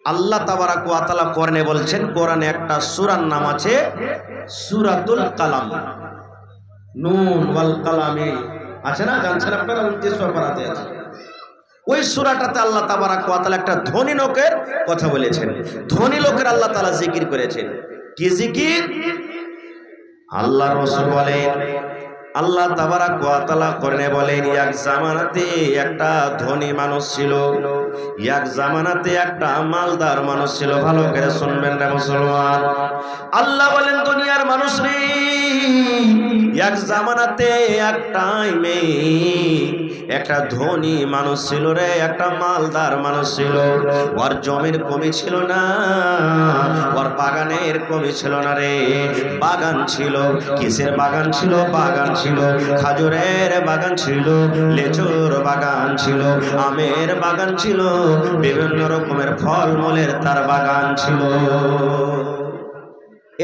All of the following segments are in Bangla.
আল্লাহ তাবারাক ওয়া তাআলা কোরআনে বলছেন, কোরআনে একটা সূরার নাম আছে সূরাতুল কালাম। নুন ওয়াল কালামি আছে না, জানছেন আপনারা? 29 পারাতে আছে। ওই সূরাটাতে আল্লাহ তাবারাক ওয়া তাআলা একটা ধনী লোকের কথা বলেছেন। ধনী লোকের আল্লাহ তাআলা জিকির করেছেন। কি জিকির? আল্লাহ রাসূল বলেন, আল্লাহ তাবারাক ওয়া তাআলা কোরআনে বলেন, এক জামানাতে একটা ধনী মানুষ ছিল, এক জামানাতে একটা মালদার মানুষ ছিল। ভালো করে শুনবেন রে মুসলমান। আল্লাহ বলেন, দুনিয়ার মানুষ রে, এক জামানাতে এক টাইমে একটা ধনী মানুষ ছিল রে, একটা মালদার মানুষ ছিল। ওর জমির কমি ছিল না, ওর বাগানের কমি ছিল না রে। বাগান ছিল। কিসের বাগান ছিল? বাগান ছিল খাজুরের বাগান ছিল, লেচুর বাগান ছিল, আমের বাগান ছিল, বিভিন্ন রকমের ফলমূলের তার বাগান ছিল।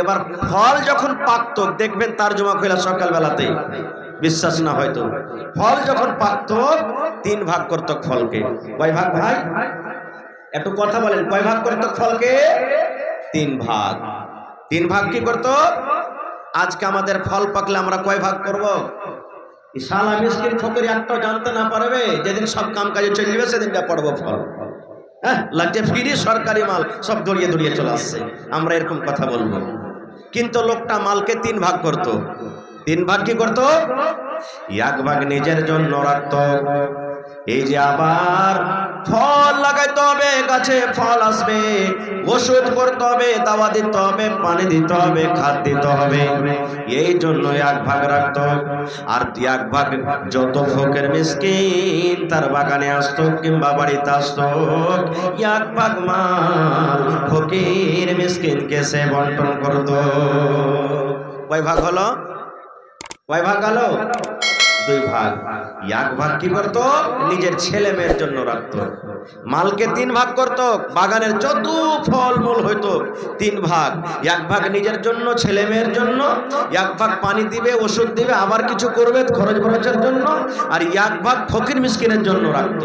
এবার ফল যখন পাকত, দেখবেন তার জমা কইলা সকালবেলাতে, বিশ্বাস না হয়তো, ফল যখন পাকত 3 ভাগ করত ফলকে। কয় ভাগ ভাই? একটু কথা বলেন, কয় ভাগ করত ফলকে? 3 ভাগ। 3 ভাগ কি করত? আজকে আমাদের ফল পাকলে আমরা কয় ভাগ করব? শালা মিসকিন ফকির একটাও জানতে না পারবে, যেদিন সব কাম কাজে চলে যাবে সেদিনটা পড়বো ফল। হ্যাঁ, লাগছে ফ্রি সরকারি মাল সব দড়িয়ে দড়িয়ে চলে আসছে, আমরা এরকম কথা বলবো। কিন্তু লোকটা মালকে 3 ভাগ করত। 3 ভাগ কি করত? 1 ভাগ নিজের জন্য রাখত। এই যে আবার ফল লাগাইতে হবে, গাছে ফল আসবে, ওষুধ করতে হবে, দাওয়া দিতে হবে, পানি দিতে হবে, খাদ দিতে হবে, এই জন্য 1 ভাগ রাখত। আর 1 ভাগ যত ফকির মিসকিন তার বাগানে আসতো কিংবা বাড়িতে আসতো, 1 ভাগ মাল ফকির মিসকিনকে সে বন্টন করত। কয় ভাগ হলো? কয় ভাগ হলো? 2 ভাগ। 1 ভাগ কি করত? নিজের ছেলে মেয়ের জন্য রাখত। মালকে 3 ভাগ করত, বাগানের যত ফলমূল হইতো 3 ভাগ। 1 ভাগ নিজের জন্য, ছেলে মেয়ের জন্য, 1 ভাগ পানি দিবে, ওষুধ দিবে, আবার কিছু করবে খরচ খরচের জন্য, আর 1 ভাগ ফকির মিসকিনের জন্য রাখত।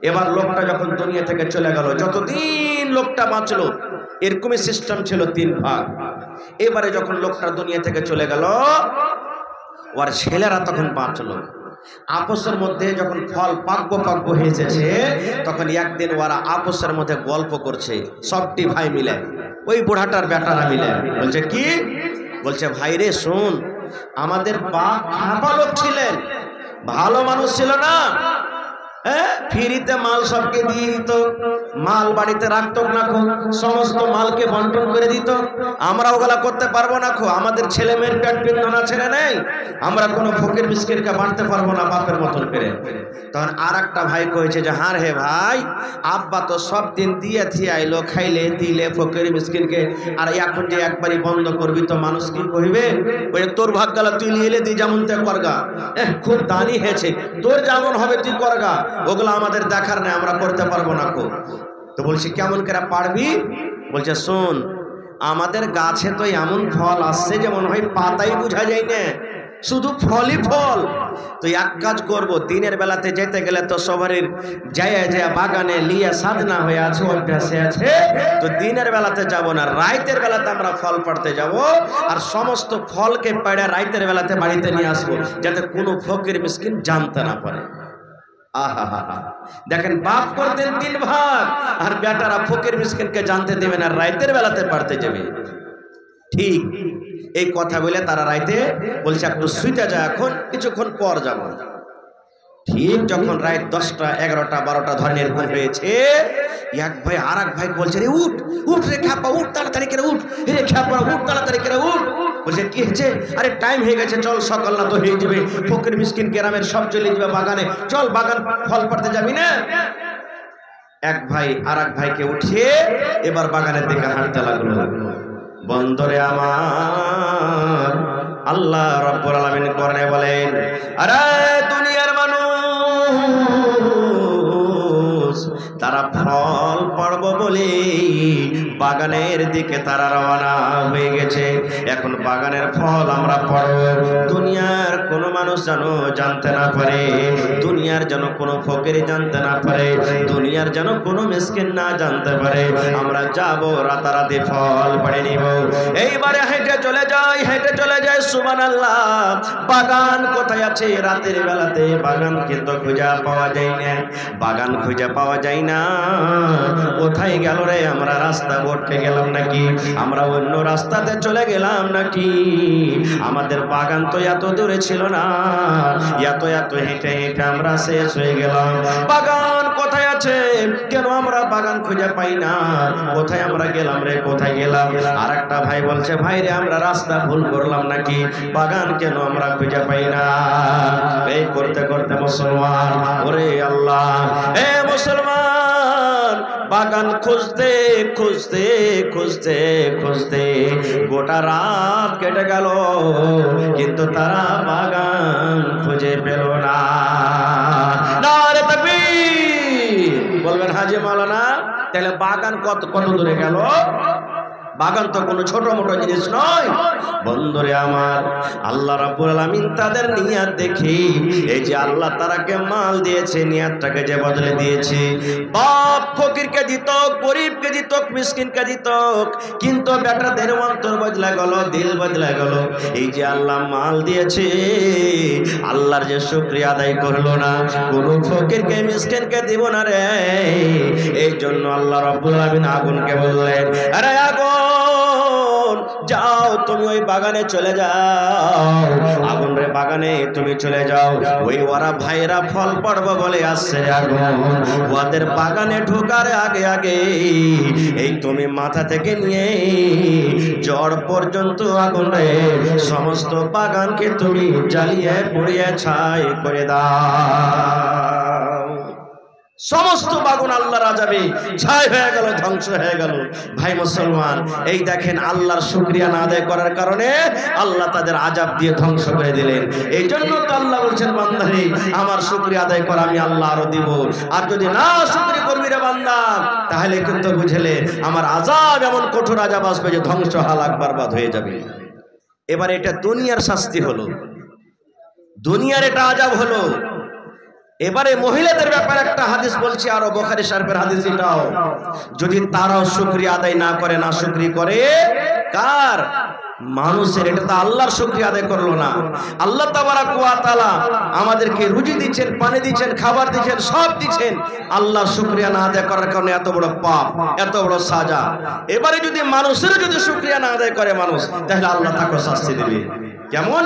এবার লোকটা যখন দুনিয়া থেকে চলে গেল, যতদিন লোকটা বাঁচলো এরকমই সিস্টেম ছিল 3 ভাগ। এবারে যখন লোকটা দুনিয়া থেকে চলে গেল, ওর ছেলেরা তখন বাঁচলো। আপসের মধ্যে যখন ফল পাকবো হয়ে এসেছে, তখন একদিন ওরা আপসের মধ্যে গল্প করছে, সবটি ভাই মিলে, ওই বুড়াটার বেটারা মিলে। বলছে কি? বলছে, ভাই রে শোন, আমাদের বাপ খাপা লোক ছিলেন, ভালো মানুষ ছিল না, হ্যাঁ, ফ্রিতে মাল সবকে দিয়ে দিত, মাল বাড়িতে রাখতো না, সমস্ত মালকে বন্টন করে দিত। আমরা ওগুলা করতে পারবো না, আমাদের ছেলে মেয়ের পেট পিন্ডনা ছেড়ে নেই, আমরা কোনো ফকির মিসকিনকে বাঁটতে পারবো না বাপের মতন করে। তখন আর একটা ভাই কয়েছে যে, হ্যাঁ হে ভাই, আব্বা তো সব দিন দিয়ে থিয়ে আইলো, খাইলে দিলে ফকির মিসকিনকে, আর এখন যে একবারই বন্ধ করবি তো মানুষ কি কইবে? ওই তোর ভাগ গেল, তুই নিয়ে এলে তুই যেমন তে করগা, খুব দানি হয়েছে, তোর যেমন হবে তুই করগা, ওগুলো আমাদের দেখার নেই, আমরা করতে পারবো না। তো বলছি, কেমন করে পারবি? বলছে, শোন, আমাদের গাছে তো এমন ফল আসছে যে মনে হয় পাতাই বোঝা যায় না, শুধু ফলই ফল। তো এক কাজ করবো, দিনের বেলাতে যেতে গেলে তো সবারই যায় বাগানে লিয়ে সাধনা হয়ে আছে, অভ্যাসে আছে, তো দিনের বেলাতে যাব না, রাতের বেলাতে আমরা ফল পাড়তে যাব, আর সমস্ত ফলকে পেড়ে রাতের বেলাতে বাড়িতে নিয়ে আসবো, যাতে কোনো ফকির মিসকিন জানতে না পারে। আহা হা হা, দেখেন, বাপ করতেন 3 ভাগ, আর বেটারা ফকির মিসকিনকে জানতে দেবে না, রাতের বেলাতে পারতে যাবে। ঠিক এই কথা বলে তারা রাইতে বলছে, একটু শুইতে যায়, এখন কিছুক্ষণ পর যাব। ঠিক যখন রাত 10টা 11টা 12টা ধরনের ঘুম হয়েছে, এক ভাই আর এক ভাই বলছে, রে উঠ উঠ রে খ্যাপা, উঠ তাড়াতাড়ি করে উঠ, রে খ্যাপা উঠ তাড়াতাড়ি করে উঠ। বলছে, কি হয়েছে? আরে টাইম হয়ে গেছে, চল, সকাল না তো হয়ে যাবে, ফকির মিসকিন গ্রামের সব চলে যাবে বাগানে, চল বাগান ফল পাড়তে যাবি না? এক ভাই আর এক ভাইকে উঠিয়ে এবার বাগানের দিকে হাঁটতে লাগলো। বন্দরে আমার আল্লাহ রাব্বুল আলামিন কোরআনে বলেন, আরে দুনিয়ার মানুষ, তারা ফল পাড়ব বলে বাগানের দিকে তারা রওনা হয়ে গেছে। এখন বাগানের ফল আমরা পাড়ব, দুনিয়ার কোনো মানুষ যেন জানতে না পারে, দুনিয়ার যেন কোনো ফকির জানতে না পারে, দুনিয়ার যেন কোনো মিসকিন না জানতে পারে। আমরা যাব রাতারাতি ফল পাড়ে নিব। এইবারে হেঁটে চলে যাই সুবহানাল্লাহ। বাগান কোথায় আছে? রাতের বেলাতে বাগান কিন্তু খুঁজে পাওয়া যায় না, বাগান খুঁজে পাওয়া যায় না। কোথায় গেল রে? আমরা রাস্তা ভটকে গেলাম নাকি? আমরা অন্য রাস্তাতে চলে গেলাম নাকি? আমাদের বাগান তো এত দূরে ছিল না, এত হেঁটে হেঁটে আমরা শেষ হয়ে গেলাম। বাগান কোথায় আছে? কেন আমরা বাগান খুঁজে পাই না? কোথায় আমরা গেলাম রে? কোথায় গেলাম? আর একটা ভাই বলছে, ভাই রে আমরা রাস্তা ভুল করলাম নাকি? বাগান কেন আমরা খুঁজে পাই না? এই করতে করতে মুসলমান, ওরে আল্লাহ, এ মুসলমান, বাগান খুঁজতে খুঁজতে খুঁজতে খুঁজতে গোটা রাত কেটে গেল, কিন্তু তারা বাগান খুঁজে পেল না। নারে তাকবীর বলবেন হাজী মাওলানা। তাহলে বাগান কত কত দূরে গেল? বাগান তো কোনো ছোট মোটো জিনিস নয় বন্ধুরে আমার। আল্লাহ রাব্বুল আলামিন তাদের নিয়াত দেখি, এই যে আল্লাহ তারাকে মাল দিয়েছে, নিয়াতটাকে যে বদলে দিয়েছে। বাপ ফকিরকে দিত, গরিবকে দিত, মিসকিনকে দিত, কিন্তু বেটাদের অন্তর বদলে গেল, দিল বদলে গেল। এই যে আল্লাহ মাল দিয়েছে, আল্লাহর যে শুকরিয়া আদায় করলো না, কোনো ফকিরকে মিসকিনকে দিব না রে। এই জন্য আল্লাহ রাব্বুল আলামিন আগুনকে বললেন, আরে আগুন যাও, তুমি ওই বাগানে চলে যাও। আগুন রে বাগানে তুমি চলে যাও। ওই ওরা ভাইরা ফল পড়বো বলে আসছে আগুন, ওদের বাগানে ঢোকার আগে আগে এই তুমি মাথা থেকে নিয়ে জড় পর্যন্ত আগুন রে সমস্ত বাগানকে তুমি জ্বালিয়ে পুড়িয়ে ছাই করে দাও। সমস্ত বাগান আল্লাহর আযাবে ছাই হয়ে গেল, ধ্বংস হয়ে গেল। ভাই মুসলমান, এই দেখেন আল্লাহর শুকরিয়া না আদায় করার কারণে আল্লাহ তাদের আযাব দিয়ে ধ্বংস করে দিলেন। এই জন্য তো আল্লাহ বলছেন, বান্দারে আমার শুকরিয়া আদায় কর, আমি আল্লাহ আরো দিব। আর যদি না শুকরিয়া করবি রে বান্দা, তাহলে কিন্তু বুঝলে আমার আযাব এমন কঠোর আযাব আসবে যে ধ্বংস হালাক বরবাদ হয়ে যাবে। এবার এটা দুনিয়ার শাস্তি হলো, দুনিয়ার এটা আযাব হলো। এবারে মহিলাদের ব্যাপারে একটা হাদিস বলছি, আরো বুখারী শরীফের হাদিস। এটাও যদি তারাও শুকরিয়া আদায় না করে, না শুকরিয়া করে কার? মানুষের। এটা তো আল্লাহর শুকরিয়া আদায় করলো না। আল্লাহ তাবারাক ওয়া তাআলা আমাদেরকে রুজি দিচ্ছেন, পানি দিচ্ছেন, খাবার দিচ্ছেন, সব দিচ্ছেন। আল্লাহর শুকরিয়া না আদায় করার কারণে এত বড় পাপ, এত বড় সাজা। এবারে যদি মানুষের যদি শুকরিয়া না আদায় করে মানুষ, তাহলে আল্লাহ তাকে শাস্তি দিবে। কেমন?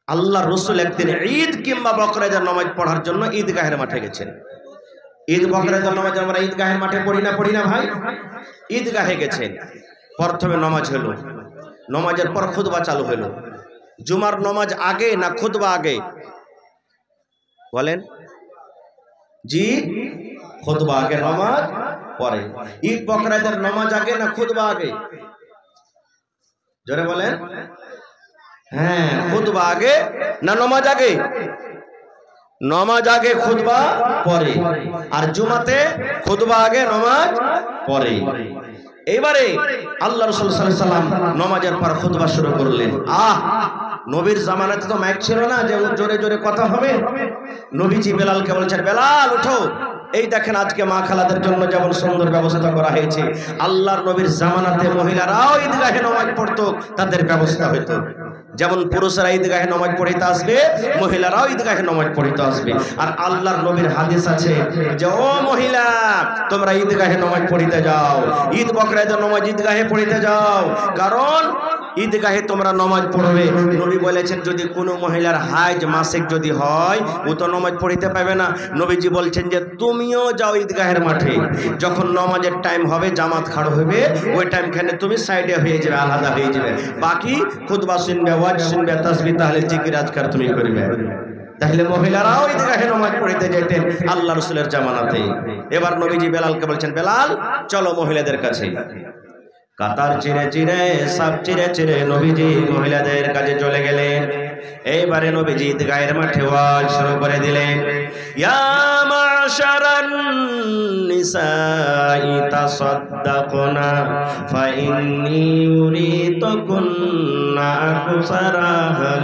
আল্লাহ রসুল একদিন ঈদ কিংবা বকরা ঈদের নামাজ পড়ার জন্য ঈদগাহের মাঠে গেছেন। ঈদ বকরা ঈদের নামাজ আমরা ঈদগাহের মাঠে পড়ি না ভাই? ঈদগাহে গেছেন। প্রথমে নামাজ হলো, নামাজের পর খুতবা চালু হলো। জুমার নামাজ আগে না খুতবা আগে? বলেন জি, খুতবা আগে, নামাজ পরে। ঈদ বকরা ঈদের নামাজ আগে না খুতবা আগে? জোরে বলেন। হ্যাঁ, খুতবা আগে না নামাজ আগে? নামাজ আগে, খুতবা পরে। আর জুমাতে খুতবা আগে, নামাজ পরে। এইবারে আল্লাহ রাসূল সাল্লাল্লাহু আলাইহি সাল্লাম নামাজের পর খুতবা শুরু করলেন। নবীর জামানাতে তো মাইক ছিল না যে জোরে জোরে কথা হবে। নবীজি বেলালকে বলছেন, বেলাল উঠো। এই দেখেন আজকে মা খালাদের জন্য যেমন সুন্দর ব্যবস্থা করা হয়েছে, আল্লাহর নবীর জামানাতে মহিলারাও ঈদগাহে নামাজ পড়তো, তাদের ব্যবস্থা হইতো। যেমন পুরুষরা ঈদগাহে নামাজ পড়িতে আসবে, মহিলারাও ঈদগাহে নামাজ পড়িতে আসবে। আর আল্লাহর নবীর হাদিস আছে যে ও মহিলা, তোমরা ঈদগাহে নামাজ পড়িতে যাও, ঈদ বকরা ঈদের নামাজ ঈদগাহে পড়িতে যাও, কারণ ঈদগাহে তোমরা নামাজ পড়বে। নবী বলেছেন যদি কোনো মহিলার হাইজ মাসিক যদি হয়, ও তো নামাজ পড়িতে পাবে না। নবীজি বলছেন যে তুমিও যাও ঈদগাহের মাঠে, যখন নামাজের টাইম হবে, জামাত খাড়ো হবে, ওই টাইমখানে তুমি সাইডে হয়ে যাবে, আলাদা হয়ে যাবে। বাকি খুতবা শুনবে, ওয়াজ শুনবে, তাসবিহ তাহলিল জিকির আজকার তুমি করবে। তাহলে মহিলারাও ঈদগাহে নামাজ পড়িতে যেতেন আল্লাহ রাসূলের জামানাতে। এবার নবীজি বেলালকে বলছেন, বেলাল চলো মহিলাদের কাছে। কাতার চিরে চিরে, সব চিরে চিরে নবীজি মহিলাদের কাছে চলে গেলেন। এইবারে নবীজি ঈদগাহের মাঠে ওয়াজ শুরু করে দিলেন, ইয়া মাশারান নিসাই তাসাদ্দাকনা ফাইন্নী ইউরিতুকুন্না আকসারা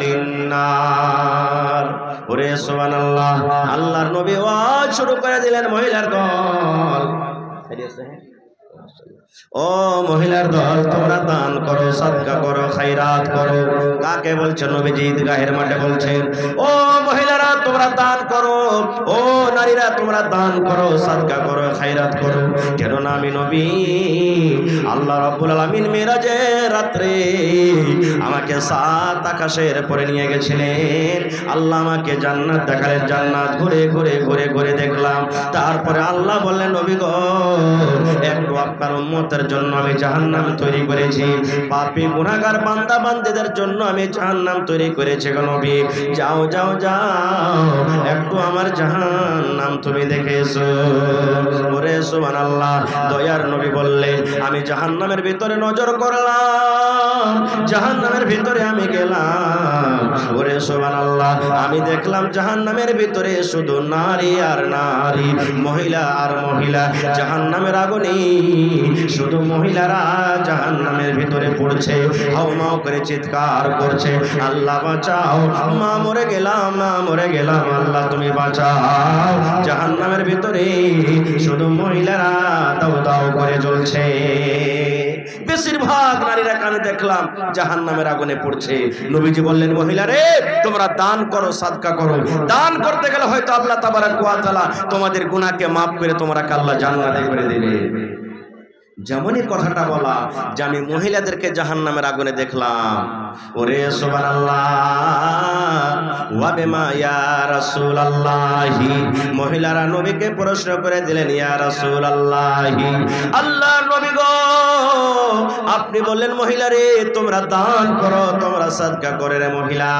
লিন্নার। ওরে সুবহানাল্লাহ, আল্লাহর নবী ওয়াজ শুরু করে দিলেন, মহিলার দল, ও মহিলার দল, তোমরা দান করো, সাদকা করো, খায়রাত করো। কাকে বলছেন? নবীজি ঈদগাহের মাঠে বলছেন, ও মহিলারা তোমরা দান করো, ও নারীরা তোমরা দান করো, সাদকা করো, খায়রাত করো। কেননা আমি নবী আল্লাহ রাব্বুল আলামিন মেরাজের রাত্রে আমাকে সাত আকাশের পরে নিয়ে গেছিলেন। আল্লাহ আমাকে জান্নাত দেখালেন, জান্নাত ঘুরে ঘুরে ঘুরে ঘুরে দেখলাম। তারপরে আল্লাহ বললেন, নবী গো, একটু আপনার উম্মতের জন্য আমি জাহান্নাম তৈরি করেছি, পাপী গুনাহগার বান্দা বান্দীদের জন্য আমি জাহান্নাম তৈরি করেছি গো নবী, যাও যাও যাও, একটু আমার জাহান্নাম তুমি দেখে এসো। ওরে সুবহানাল্লাহ, দয়ার নবী বললেন, আমি জাহান্নামের ভিতরে নজর করলাম, জাহান্নামের ভিতরে আমি গেলাম। ওরে সুবহানাল্লাহ, আমি দেখলাম জাহান্নামের ভিতরে শুধু নারী আর নারী, মহিলা আর মহিলা। জাহান্নামের আগুনে শুধু মহিলারা জাহান্নামের ভিতরে পড়ছে, হাউমাউ করে চিৎকার করছে, আল্লাহ বাঁচাও, মা মরে গেলাম, মা মরে গেলাম, আল্লাহ তুমি বাঁচাও। জাহান্নামের ভিতরে শুধু মহিলারা দাউ দাউ করে জ্বলছে, বেশিরভাগ নারীরা কানে দেখলাম জাহান্নামের আগুনে পড়ছে। নবীজি বললেন, মহিলারে তোমরা দান করো, সাদকা করো। দান করতে গেলে হয়তো আল্লাহ তাবারাক ওয়া তাআলা তোমাদের গুনাহকে মাফ করে তোমরা আল্লাহ জান্নাতে করে দেবে। যেমনই কথাটা বলা যে আমি মহিলাদেরকে জাহান্নামের আগুনে দেখলাম। ওরে সুবহানাল্লাহ, ওয়া বিমা ইয়া রাসূলুল্লাহি, মহিলারা নবীকে প্রশ্ন করে দিলেন, ইয়া রাসূলুল্লাহি, আল্লাহর নবী গো, আপনি বললেন মহিলারে তোমরা দান করো, তোমরা সাদকা করে রে মহিলা,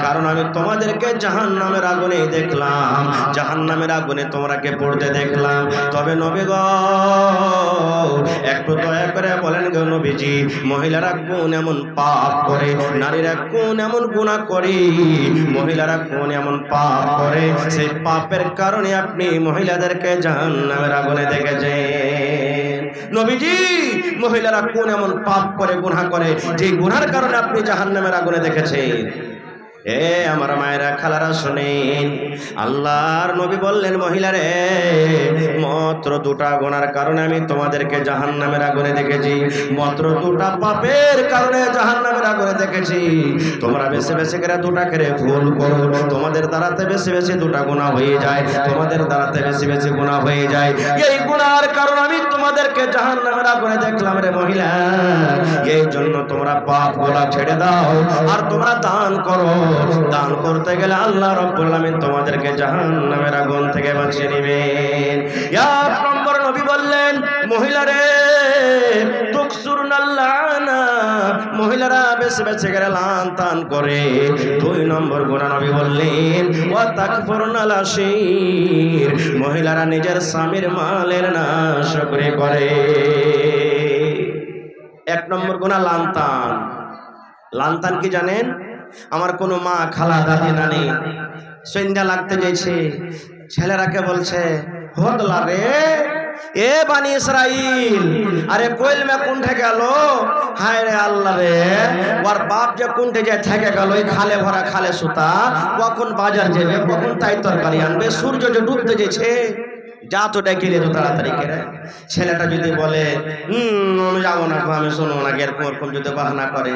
কারণ আমি তোমাদেরকে জাহান্নামের আগুনে দেখলাম, জাহান্নামের আগুনে তোমরাকে পড়তে দেখলাম। তবে নবী গো, একটু দয়া করে বলেন গো নবীজি, মহিলারা কোন এমন পাপ করে, নারীরা কোন এমন গুনাহ করে, মহিলারা কোন এমন পাপ করে, সেই পাপের কারণে আপনি মহিলাদেরকে জাহান্নামের আগুনে দেখেছেন? নবীজি, মহিলারা কোন এমন পাপ করে, গুনাহ করে, যে গুনার কারণে আপনি জাহান্নামের আগুনে দেখেছেন? এ আমার মায়েরা, খালারা শুনেন, আল্লাহর নবী বললেন, মহিলারে মাত্র দুটা গুনার কারণে আমি তোমাদেরকে জাহান্নামের আগুনে দেখেছি, মাত্র দুটা পাপের কারণে জাহান্নামের আগুনে দেখেছি। তোমরা বেশি বেশি করে দুটা করে ভুল করো, তোমাদের দ্বারাতে বেশি বেশি দুটা গুনাহ হয়ে যায়, তোমাদের দ্বারাতে বেশি বেশি গুনাহ হয়ে যায়। এই গুনার কারণে আমি তোমাদেরকে জাহান্নামের আগুনে দেখলাম রে মহিলা। এই জন্য তোমরা পাপগুলো ছেড়ে দাও আর তোমরা দান করো। দান করতে গেলে আল্লাহ রাব্বুল আলামিন তোমাদেরকে জাহান্নামের আগুন থেকে বাঁচিয়ে নেবেন। এক নম্বর নবী বললেন, মহিলারে তুকসুরুনাল্লানা, মহিলারা বেশি বেশি করে লান তান করে। দুই নম্বর গুনাহ নবী বললেন, ওয়া তাকফুরুনাল আশীর, মহিলারা নিজের স্বামীর মালের নাশকরি করে। এক নম্বর গুনাহ লানতান। লানতান কি জানেন? আমার কোনো মা, খালা, দাদি, নানি সন্ধ্যা লাগতে যাইছে, ছেলেরাকে বলছে, হদলা রে এ বানি ইসরাইল, আরে কোয়েল মে কুণ্ঠে গেল, হায় রে আল্লাহ রে, ওর বাপ যে কুণ্ঠে যায় থেকে গেল, ওই খালে ভরা খালে সুতা, কখন বাজার যাবে, কখন তাই তরকারি আনবে, সূর্য যে ডুবতে যেছে, যা তো ডেকে তো তাড়াতাড়ি করে। ছেলেটা যদি বলে আমি যাবো না, আমি শুনবো না, এরকম ওরকম যদি বাহানা করে,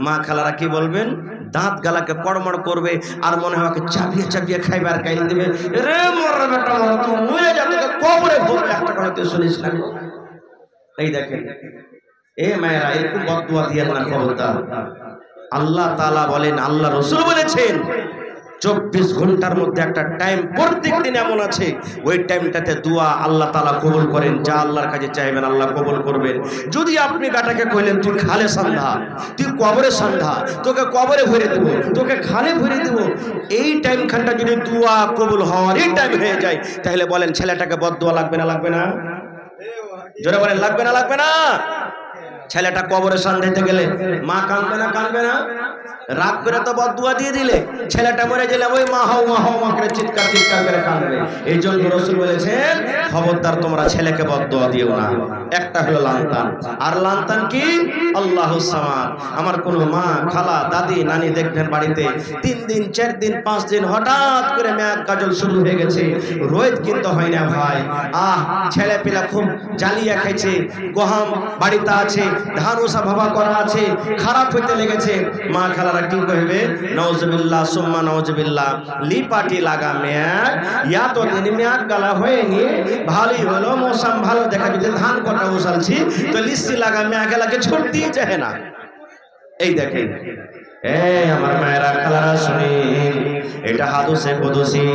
মা খালারা কি বলবেন? দাঁত গালাকে কড়মড় করবে আর মনে হয় চাপিয়ে চাপিয়ে খাইবে আর গাইল দিবে, রে মর বেটা মর, তুমি মরে যা, তোকে কবরে ভরবে, একটা কথা তুই শুনিস না। এই দেখেন এ মায়েরা, এরকম বদদুয়া দিয়ে না, খবরদার। আল্লাহ তাআলা বলেন, আল্লাহ রাসূল বলেছেন, 24 ঘন্টার মধ্যে একটা টাইম প্রত্যেক দিন এমন আছে, ওই টাইমটাতে দোয়া আল্লাহ তাআলা কবুল করেন। যা আল্লাহর কাছে চাইবেন আল্লাহ কবুল করবেন। যদি আপনি বেটাকে কইলেন তুই খালে সন্ধ্যা, তুই কবরে সন্ধ্যা, তোকে কবরে ভরে দেব, তোকে খালে ভরে দেব, এই টাইমখানটা যদি দোয়া কবুল হওয়ার এই টাইম হয়ে যায়, তাহলে বলেন ছেলেটাকে বদদোয়া লাগবে না? লাগবে না? জোরে বলেন, লাগবে না? লাগবে না? ছেলেটা কবরে শান দিতে গেলে মা কাঁদবে না কাঁদবে না? রাগ করে তো বদদুয়া দিয়ে দিলে, ছেলেটা মরে গেলে ওই মা হাও মা করে চিৎকার করে কাঁদবে। এই জন্য রাসূল বলেছেন খবরদার তোমরা ছেলেকে বদদুয়া দিও না। একটা হলো লান্তান, আর লান্তান কি? আল্লাহুস সামাদ। আমার কোনো মা খালা দাদি নানি দেখবেন বাড়িতে 3 দিন 4 দিন 5 দিন হঠাৎ করে মেয়াদ কাজল শুরু হয়ে গেছে, রোদ কিন্তু হয় না ভাই। ছেলে পিলা খুব জ্বালিয়া খাইছে, গহাম বাড়িতে আছে, ধান ওসা ভাবা করা আছে, খারাপ হইতে লেগেছে। মা খালারা কি কইবে? নাউজুবিল্লাহ সুম্মা নাউজুবিল্লাহ, লিপাটি লাগা মেয়াদ, ইয়া তো দিন মেয়াদ গালা হয়নি, ভালোই হলো মৌসুম ভালো দেখা যদি ধান কটা উসালছি তো লিস্টি লাগা মেয়াদ গেলাকে ছুটতেই চায় না। এই দেখেন আমার মায়েরা খালারা শুনেন, এটা হাদিসে কুদসি।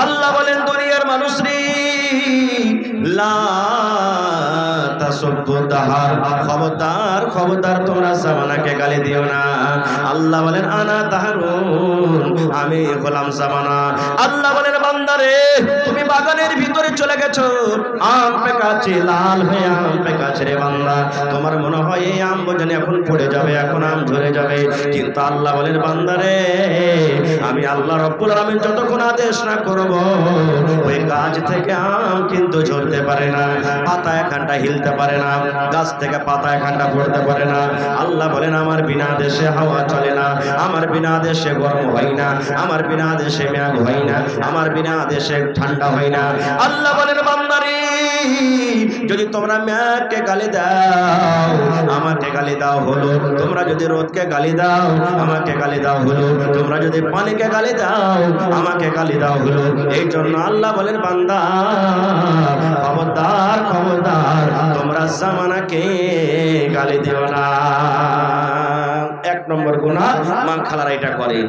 আল্লাহ বলেন দুনিয়ার মানুষ রে লা তাসুব্বু দাহার, খবরদার খবরদার তোমরা জামানাকে গালি দিও না। আল্লাহ বলেন আনা তাহারুন, আমি হলাম জামানা। আল্লাহ বলেন বান্দারে তুমি বাগানের ভিতরে চলে গেছো, আম পেকাচ্ছে লাল হয়ে আম পেকাচ্ছে রে বান্দা, তোমার মনে হয় এই আম বোঝানি এখন পড়ে যাবে, এখন আম ঝরে যাবে, কিন্তু আল্লাহ বলেন বান্দারে আমি আল্লাহ রব্বুল আলামিন যতক্ষণ আদেশ না করব ওই গাছ থেকে আম কিন্তু ঝরতে পারে না, পাতা এখানটা হিলতে পারে না, গাছ থেকে পাতা এখানটা পড়তে পারে না। আল্লাহ বলেন আমার বিনা আদেশে হাওয়া চলে না, আমার বিনা আদেশে গরম হয় না, আমার বিনা আদেশে মেঘ হয় না, আমার বিনা আদেশে ঠান্ডা হয় না। আল্লাহ বলেন বান্দারে যদি তোমরা মেঘকে গালি দাও আমাকে গালি দাও হলো, তোমরা যদি রোদকে গালি দাও আমাকে গালি দাও হলো, তোমরা যদি পানিকে গালি দাও আমাকে গালি দাও হলো। এই জন্য আল্লাহ বলেন বান্দা খবরদার খবরদার তোমরা জামানাকে গালি দিও না। 1 নম্বর গুনাহ মা খালারা এটা করে।